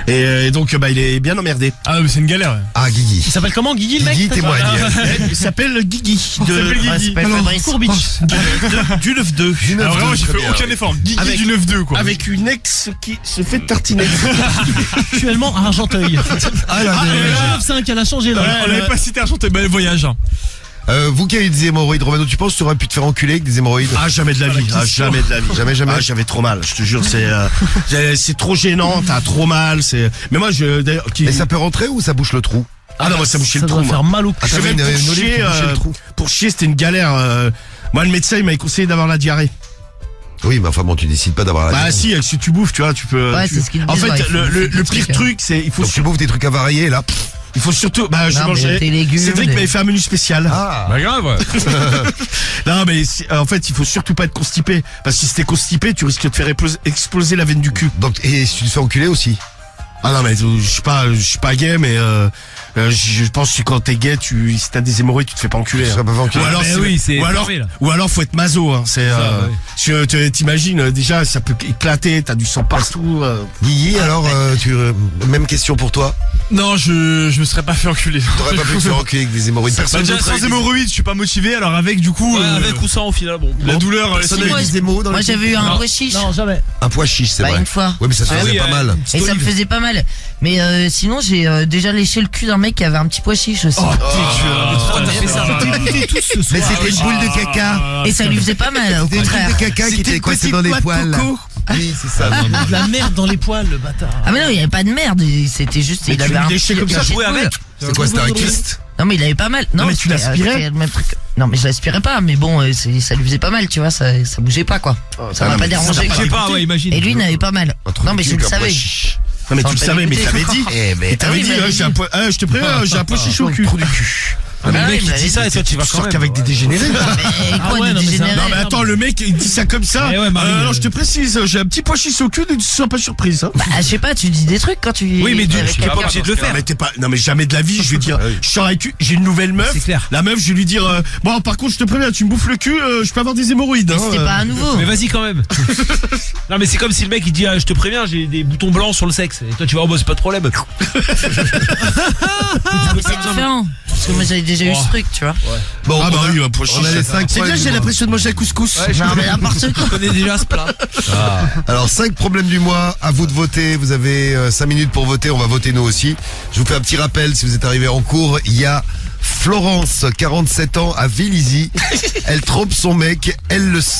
Et donc, bah, il est bien emmerdé. Ah, mais c'est une galère, ouais. Ah, Guigui. Il s'appelle comment, Guigui, le mec? Guigui témoigne. Il s'appelle Guigui s'appelle Guigui. Ouais, c'est pas Alors, Fabrice. Courbitch. du 9-2. Alors vraiment, j'ai Très fait bien, aucun oui. effort. Guigui Avec- du 9-2, quoi. Avec une ex qui se fait tartiner. Actuellement à Argenteuil. Ah, là, Le 9-5, elle a changé, là. On l'avait pas cité Argenteuil, bah, le voyage. vous qui avez des hémorroïdes, Romano, tu penses que tu aurais pu te faire enculer avec des hémorroïdes? Ah, jamais de la vie. Ah, jamais de la vie. Jamais. Ah, j'avais trop mal. Je te jure, c'est trop gênant. T'as trop mal. Mais moi, d'ailleurs, Et ça peut rentrer ou ça bouche le trou? ah non, moi, ça bouchait Ça le trou. doit moi. faire mal au cul. Ah, Je t'avais même une pour olive chier, qui bouchait le trou. pour chier, c'était une galère. Moi, le médecin, il m'avait conseillé d'avoir la diarrhée. Oui, mais enfin bon, tu décides pas d'avoir la Bah, si, si tu bouffes, tu vois, tu peux. Ouais, c'est ce qu'ils En disent, fait, ouais, il faut le bouffer des pire trucs, truc, c'est Donc tu bouffes des trucs avariés, là. il faut surtout, bah, je Non, mais mangeais. tes légumes, Cédric des- m'avait fait un menu spécial. Ah. Bah grave. Non, mais en fait, il faut surtout pas être constipé. Parce que si t'es constipé, tu risques de faire exploser la veine du cul. Donc, et si tu te fais enculer aussi? Ah non, mais je suis pas gay, mais je pense que quand t'es gay, si t'as des hémorroïdes, tu te fais pas enculer. Tu hein. serais pas fait enculer. Ou alors, mais oui, c'est parfait, là. ou alors faut être maso, hein. C'est, ouais. t'imagines, déjà, ça peut éclater, t'as du sang partout. Guigui, alors, même question pour toi. Non, je me serais pas fait enculer. T'aurais pas pu te faire enculer avec des hémorroïdes. Bah, Personne déjà, d'autre sans avait des- hémorroïdes, je suis pas motivé, alors avec, du coup. Avec ou sans au final, bon. La douleur, Personne Si, n'avait moi, des hémos dans Moi, l'équipe. j'avais eu un pois chiche. Non, jamais. Un pois chiche, c'est Bah, vrai. une fois. Ouais, mais ça se Ah faisait oui, pas mal. Et ça me faisait pas mal. Mais sinon, j'ai déjà léché le cul d'un mec qui avait un petit pois chiche aussi. Pourquoi t'as fait ça? Mais c'était une boule de caca. Et ça lui faisait pas mal, au C'était une contraire. boule de caca qui était coincée dans les poils. là. Oui, c'est ça. De la merde dans les poils, le bâtard. Ah mais non, il y avait pas de merde, c'était juste, Mais il tu avait lui un léchais comme ça, petit jouer poil. avec C'est quoi, c'était un kyste? Non mais il avait pas mal. Non mais tu c'était- l'aspirais c'était le même truc. Non mais je l'aspirais pas, mais bon, ça lui faisait pas mal, tu vois, ça bougeait pas quoi. Ça m'a pas dérangé. Je sais pas, ouais, imagine. Et lui il n'avait pas mal. Un trou Non de mais cul je le avec un pois savais. chiche. Non mais tu le Sans savais, mais pas t'avais dégoûter. dit. Eh ben, T'avais oui, dit, mais j'ai un poids, je te préviens, j'ai un poids chiche au cul. trou du cul. Ah, mais Ah le mec, oui, il dit ça et toi, tu vas Tu quand sors même. qu'avec des dégénérés. Mais quoi, ouais, des non, mais dégénérés? Non mais attends, le mec il dit ça comme ça. Eh ouais, Marie, Alors je te précise, j'ai un petit pois chiche au cul, ne sois pas surprise. Hein. Bah je sais pas, tu dis des trucs quand tu. Oui, mais avec tu n'es pas quelqu'un. obligé de le faire. Mais t'es pas, non mais jamais de la vie, je vais dire, je sors avec, j'ai une nouvelle meuf. C'est clair. La meuf, je vais lui dire, bon par contre je te préviens, tu me bouffes le cul, je peux avoir des hémorroïdes. Mais Hein, c'était pas un nouveau. Mais vas-y quand même. Non mais c'est comme si le mec il dit je te préviens j'ai des boutons blancs sur le sexe et toi tu vas oh bah c'est pas de problème. Ah, mais c'est différent. Parce que moi j'avais déjà eu ce truc, tu vois. Bon, Ah bah on a- oui, un pois on a chiche. les 5 C'est bien, j'ai l'impression de manger un couscous. Non mais n'importe quoi. Je connais déjà ce plat. Alors 5 problèmes du mois, à vous de voter, vous avez 5 minutes pour voter, on va voter nous aussi. Je vous fais un petit rappel, si vous êtes arrivé en cours, il y a Florence, 47 ans, à Vélizy. Elle trompe son mec,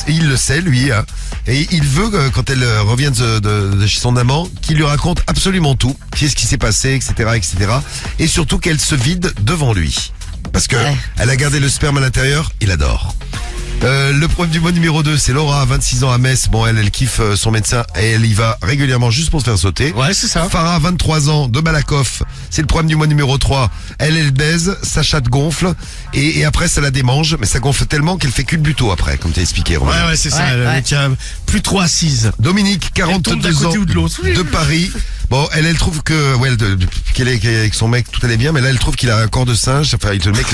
il le sait lui, hein. Et il veut, quand elle revient de chez son amant, qu'il lui raconte absolument tout, qu'est-ce qui s'est passé, etc., etc. Et surtout qu'elle se vide devant lui. Parce que Ouais. elle a gardé le sperme à l'intérieur, il adore. Le problème du mois numéro 2, c'est Laura, 26 ans à Metz. Bon, elle kiffe son médecin et elle y va régulièrement juste pour se faire sauter. Ouais, c'est ça. Farah, 23 ans, de Malakoff. C'est le problème du mois numéro 3. Elle baise, sa chatte gonfle et après ça la démange, mais ça gonfle tellement qu'elle fait cul de buto après, comme t'as expliqué, Romain. Ouais, c'est ça. Ouais, Elle ouais. tient plus trop assise. Dominique, Elle tombe d'un 42 ans, côté ou de l'autre. de Paris. Bon, elle trouve que, ouais, qu'elle est avec son mec, tout allait bien, mais là, elle trouve qu'il a un corps de singe. Enfin, le mec,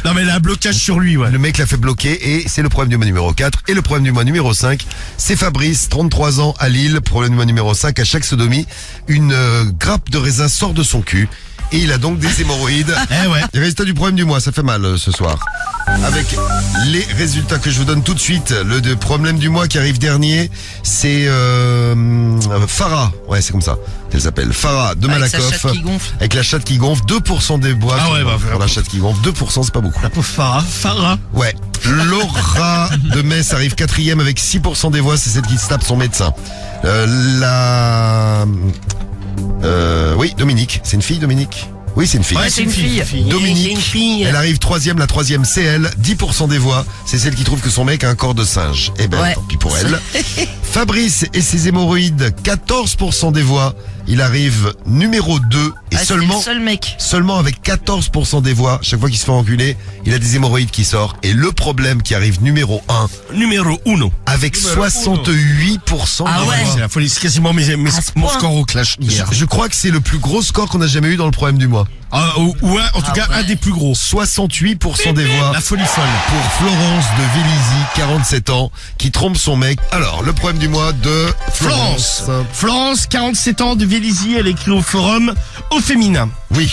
Non mais elle a un blocage sur lui, ouais. le mec l'a fait bloquer et c'est le problème du mois numéro 4. Et le problème du mois numéro 5, c'est Fabrice, 33 ans, à Lille. Problème du mois numéro 5, à chaque sodomie, une grappe de raisin sort de son cul. Et il a donc des hémorroïdes. Eh ouais. Les résultats du problème du mois, ça fait mal ce soir. Avec les résultats que je vous donne tout de suite, le problème du mois qui arrive dernier, c'est Farah. Ouais, c'est comme ça. Elle s'appelle Farah de Avec sa Malakoff. chatte qui gonfle. Avec la chatte qui gonfle, 2% des bois. Ah ouais, bah, pour la chatte qui gonfle, 2%, c'est pas beaucoup. La pauvre Farah. Ouais. Laura de Metz arrive 4e avec 6% des voix, c'est celle qui se tape son médecin. Oui, Dominique. C'est une fille, Dominique? Oui, c'est une fille. Ouais, c'est une fille. Dominique, elle arrive 3e, la 3e c'est elle, 10% des voix, c'est celle qui trouve que son mec a un corps de singe. Eh ben, Ouais. tant pis pour elle. Fabrice et ses hémorroïdes, 14% des voix, il arrive numéro 2 et Ah, c'est seulement le seul mec. avec 14% des voix, chaque fois qu'il se fait enculer, il a des hémorroïdes qui sortent. Et le problème qui arrive numéro 1, Numéro 1. avec 68% Ah des ouais. voix. C'est la folie, c'est quasiment À ce mon point. score au clash hier. Je crois que c'est le plus gros score qu'on a jamais eu dans le problème du mois. Ou en tout cas, ouais. un des plus gros. 68% des voix. La folie folle. Pour Florence de Vélizy, 47 ans, qui trompe son mec. Alors, le problème du mois de Florence. Florence, 47 ans, de Vélizy, elle écrit au forum au féminin. Oui.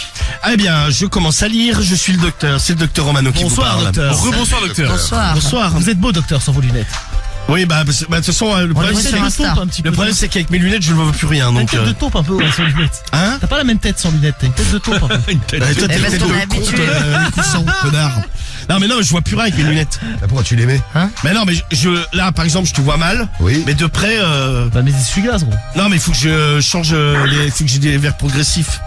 Eh bien, je commence à lire, je suis le docteur, c'est le docteur Romano qui vous Bonsoir, parle. docteur. Rebonsoir docteur. Bonsoir. Bonsoir. Vous êtes beau, docteur, sans vos lunettes. Oui, bah, de toute façon, le problème, voit c'est sur que- Insta. un petit peu. le problème, c'est qu'avec mes lunettes, je ne vois plus rien, T'as une donc, tête de taupe un peu ouais, sans lunettes. hein? T'as pas la même tête sans lunettes, t'as une tête de taupe un peu. Une tête. Bah, toi, Eh t'es ben, tête t'en de es con, habitué. couchant, connard. Non, mais non, je vois plus rien avec mes lunettes. Pourquoi tu l'aimais? Mais non, mais là, par exemple, je te vois mal. Oui. Mais de près, Bah, mais essuie-glaces, gros. non, mais il faut que je change faut que j'ai des verres progressifs.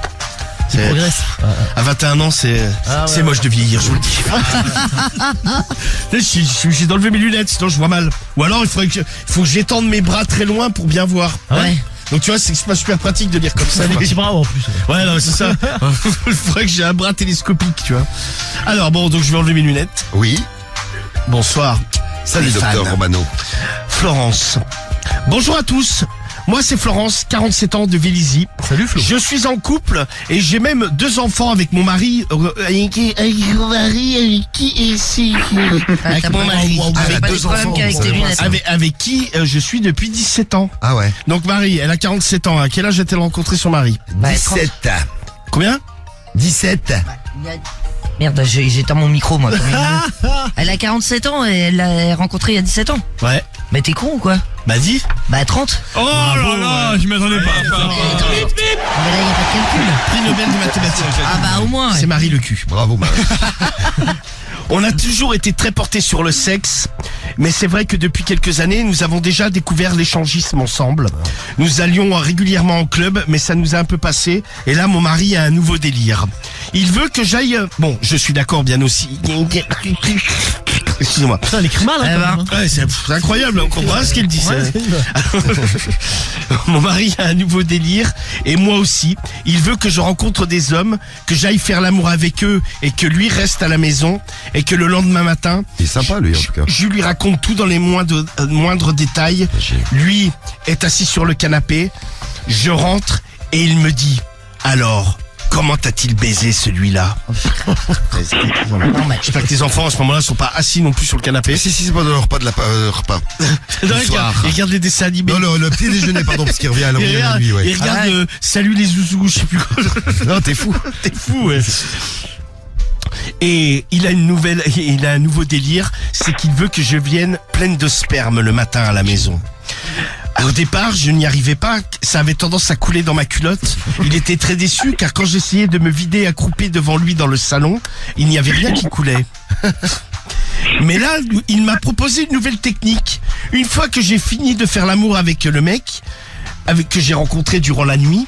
C'est- Progresse. À 21 ans, c'est ouais. moche de vieillir, je vous le dis. Je suis obligé d'enlever mes lunettes, sinon je vois mal. Ou alors, il faut que j'étende mes bras très loin pour bien voir. Ouais. Donc tu vois, c'est pas super pratique de lire comme ça. T'as des petits bras en plus. Ouais, non, c'est ça. Il faudrait que j'ai un bras télescopique, tu vois. Alors bon, donc je vais enlever mes lunettes. Oui. Bonsoir. Salut, Stéphane. docteur Romano. Florence. Bonjour à tous. Moi, c'est Florence, 47 ans, de Vélizy. Salut Flo. Je suis en couple et j'ai même 2 enfants avec mon mari. Avec mon mari, avec qui est-ce Avec T'as mon pas- mari. t'as Avec pas deux de problème enfants, qu'avec ça tes va. lunettes. Avec qui je suis depuis 17 ans. Ah ouais. Donc Marie, elle a 47 ans. À quel âge a-t-elle rencontré son mari? Bah, 17. Combien? 17. Merde, j'éteins mon micro, moi. Elle a 47 ans et elle l'a rencontré il y a 17 ans. Ouais. Mais t'es con ou quoi? Bah dis. Bah 30. Oh là là, je m'attendais pas. Mais là, il n'y a pas de calcul. Prix Nobel de mathématiques. Ah bah au moins. C'est Marie le cul. Bravo, Marie. On a toujours été très portés sur le sexe, mais c'est vrai que depuis quelques années, nous avons déjà découvert l'échangisme ensemble. Nous allions régulièrement en club, mais ça nous a un peu passé. Et là, mon mari a un nouveau délire. Il veut que j'aille... Bon, je suis d'accord bien aussi. Excusez-moi. Putain, elle écrit mal, hein, Eh quand ben. même, hein. Ouais, c'est incroyable, on comprend ce qu'il dit. Ouais, ça. c'est- Mon mari a un nouveau délire, et moi aussi. Il veut que je rencontre des hommes, que j'aille faire l'amour avec eux, et que lui reste à la maison, et que le lendemain matin, Il est sympa, lui, en tout cas. je lui raconte tout dans les moindres détails. Lui est assis sur le canapé, je rentre, et il me dit, alors, comment t'a-t-il baisé celui-là? J'espère que tes enfants à ce moment-là sont pas assis non plus sur le canapé. Si, c'est pas dans le repas de la repas. Non, soir. il regarde les dessins animés. Non, le petit déjeuner, pardon, parce qu'il revient à Il l'origine de la regarde, nuit, ouais. il regarde, Ah ouais. Salut les zouzous, je sais plus quoi. Non, t'es fou. T'es fou, ouais. Et il a un nouveau délire, c'est qu'il veut que je vienne pleine de sperme le matin à la maison. Au départ, je n'y arrivais pas, ça avait tendance à couler dans ma culotte. Il était très déçu car quand j'essayais de me vider accroupi devant lui dans le salon, il n'y avait rien qui coulait. Mais là, il m'a proposé une nouvelle technique. Une fois que j'ai fini de faire l'amour avec le mec, que j'ai rencontré durant la nuit,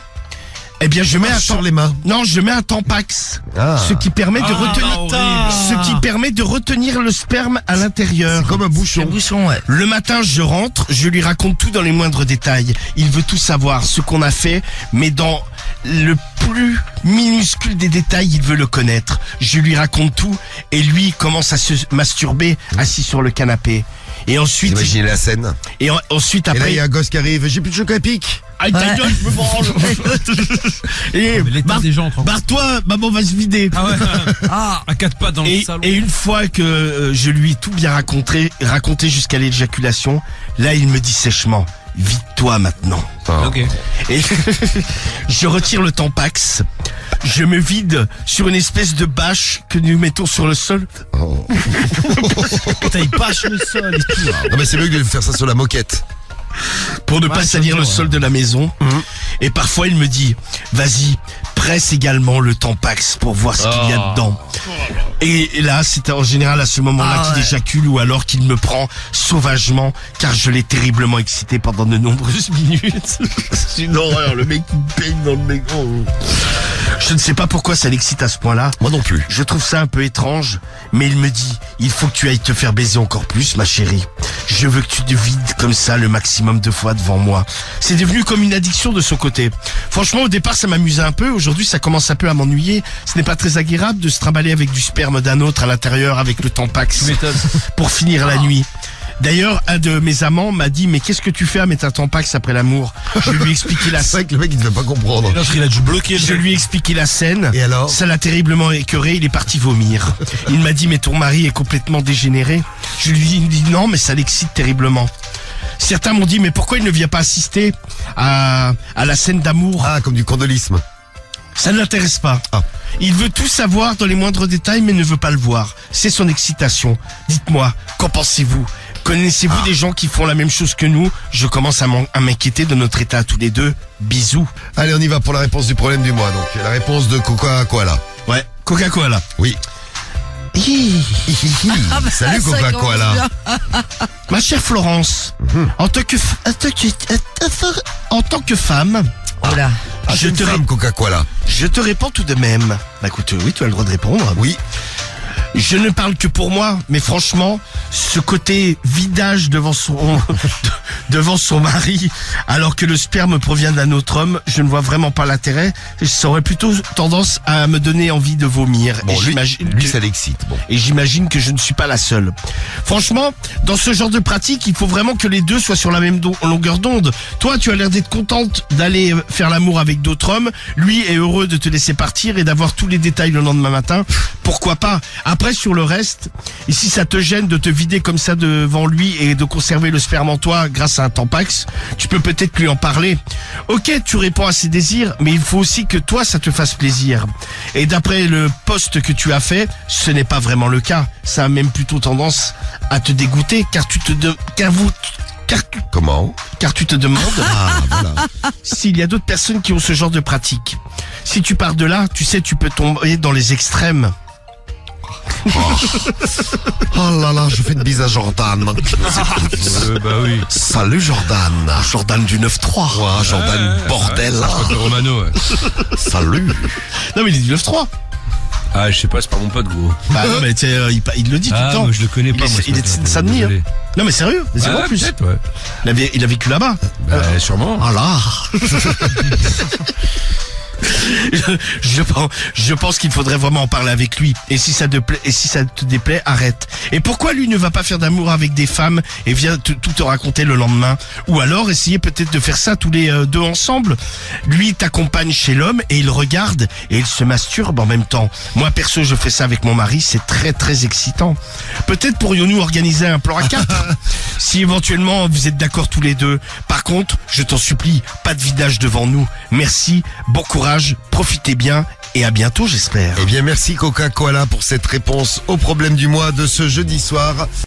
eh bien je mets un Sur les mains. non, je mets un tampax, Ah. ce qui permet de retenir, horrible. ce qui permet de retenir le sperme à l'intérieur. C'est comme un Le bouchon. bouchon, ouais. Le matin, je rentre, je lui raconte tout dans les moindres détails. Il veut tout savoir, ce qu'on a fait, mais dans le plus minuscule des détails, il veut le connaître. Je lui raconte tout, et lui commence à se masturber assis sur le canapé. Et ensuite, Imaginez la scène. ensuite Et là, après, il y a un gosse qui arrive. J'ai plus de chocolat pic. aïe, ta Ouais. gueule, je me branle. Et Mais l'état des gens, tranquille. barre-toi, maman va se vider. Ah ouais. Ah. À 4 pattes dans le Et, salon. et une fois que je lui ai tout bien raconté jusqu'à l'éjaculation, là il me dit sèchement, vide-toi maintenant. Ok. Et je retire le tampax, je me vide sur une espèce de bâche que nous mettons sur le sol. Oh. Putain, il bâche le sol et tout. Non, mais c'est mieux que de faire ça sur la moquette. Pour ne pas ça salir me le dit, sol de la maison. Et parfois il me dit, vas-y, presse également le tampax pour voir ce qu'il y a dedans. Et là, c'est en général à ce moment-là Ah qu'il ouais. éjacule ou alors qu'il me prend sauvagement car je l'ai terriblement excité pendant de nombreuses minutes. C'est une horreur, le mec qui me peigne dans le mec. Oh. Je ne sais pas pourquoi ça l'excite à ce point-là. Moi non plus. Je trouve ça un peu étrange, mais il me dit, il faut que tu ailles te faire baiser encore plus, ma chérie. Je veux que tu te vides comme ça le maximum de fois devant moi. C'est devenu comme une addiction de son côté. Franchement, au départ, ça m'amusait un peu. Aujourd'hui, ça commence un peu à m'ennuyer. Ce n'est pas très agréable de se trimballer avec du sperme d'un autre à l'intérieur avec le tampax Tu m'étonnes. pour finir la nuit. D'ailleurs, un de mes amants m'a dit, mais qu'est-ce que tu fais à mettre un tampax après l'amour? Je lui ai expliqué la C'est vrai que le mec, il ne devait pas comprendre. L'autre, il a dû bloquer. je lui ai expliqué la scène. Et alors? Ça l'a terriblement écœuré, il est parti vomir. Il m'a dit, mais ton mari est complètement dégénéré. Je lui ai dit non, mais ça l'excite terriblement. Certains m'ont dit, mais pourquoi il ne vient pas assister à la scène d'amour? Ah, comme du condolisme. Ça ne l'intéresse pas. Ah. Il veut tout savoir dans les moindres détails, mais ne veut pas le voir. C'est son excitation. Dites-moi, qu'en pensez-vous? Connaissez-vous des gens qui font la même chose que nous? Je commence à m'inquiéter de notre état à tous les deux. Bisous. Allez, on y va pour la réponse du problème du mois. Donc, la réponse de Coca-Cola. Ouais, Coca-Cola. Oui. Ah bah, Salut ça Coca-Cola. commence bien. Ma chère Florence, en tant que femme, Oh là. Ah, je, c'est une te femme Coca-Cola. je te réponds tout de même. Bah écoute, oui, tu as le droit de répondre. Oui. Je ne parle que pour moi, mais franchement, ce côté vidage devant son mari, alors que le sperme provient d'un autre homme, je ne vois vraiment pas l'intérêt. Ça aurait plutôt tendance à me donner envie de vomir. Bon, Et lui, j'imagine lui que- ça l'excite. Bon. Et j'imagine que je ne suis pas la seule. Franchement, dans ce genre de pratique, il faut vraiment que les deux soient sur la même longueur d'onde. Toi, tu as l'air d'être contente d'aller faire l'amour avec d'autres hommes. Lui est heureux de te laisser partir et d'avoir tous les détails le lendemain matin. Pourquoi pas? Après, sur le reste, et si ça te gêne de te vider comme ça devant lui et de conserver le sperme en toi grâce à un tampax, tu peux peut-être lui en parler. Ok, tu réponds à ses désirs, mais il faut aussi que toi, ça te fasse plaisir. Et d'après le post que tu as fait, ce n'est pas vraiment le cas. Ça a même plutôt tendance à te dégoûter, car Comment? Car tu te demandes Ah, voilà. s'il y a d'autres personnes qui ont ce genre de pratique. Si tu pars de là, tu sais, tu peux tomber dans les extrêmes. Oh là là, je fais une bise à Jordan. Bah oui. Salut Jordan. Jordan du 9-3. Ouais, Jordan, bordel. De Romano, ouais. Salut. Non mais il est du 9-3. Ah, je sais pas, c'est pas mon pote, gros. Bah non mais tu sais, il le dit tout le Ah, temps. moi, je le connais pas, Il est- moi. il est de Saint-Denis, hein. Désolé. Non mais sérieux, mais c'est Ah, vrai en plus. peut-être, ouais. Il a vécu là-bas. Bah, sûrement. Ah là. Je pense qu'il faudrait vraiment en parler avec lui. Et si ça te déplaît, arrête. Et pourquoi lui ne va pas faire d'amour avec des femmes et vient tout te raconter le lendemain? Ou alors essayer peut-être de faire ça tous les deux ensemble. Lui t'accompagne chez l'homme et il regarde et il se masturbe en même temps. Moi perso je fais ça avec mon mari, c'est très très excitant. Peut-être pourrions-nous organiser un plan à 4 si éventuellement vous êtes d'accord tous les deux. Par contre, je t'en supplie, pas de vidage devant nous. Merci, bon courage, profitez bien et à bientôt j'espère. Eh bien, merci Coca-Cola pour cette réponse au problème du mois de ce jeudi soir.